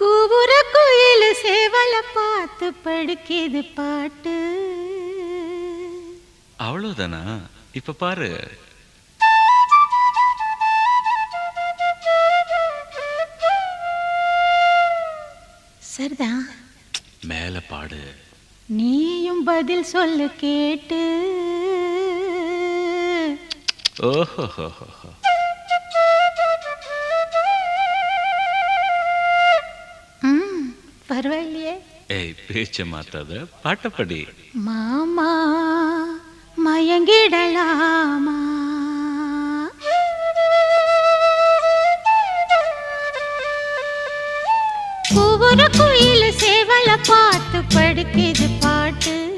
கூவுற குயில் சேவல பார்த்து படுக்கிது பாட்டு. அவ்வளவுதானா? இப்ப பாரு. சரிதான். மேல பாடு. நீயும் பதில் சொல்லு கேட்டு. ஓஹோ. பரவாயில்லையே. ஏய், பேச்ச மாத்தாத, பாட்டப்படி. மாமா மயங்கிடலாமா? கூவுற குயில் சேவல பார்த்து படுக்கிது பாட்டு.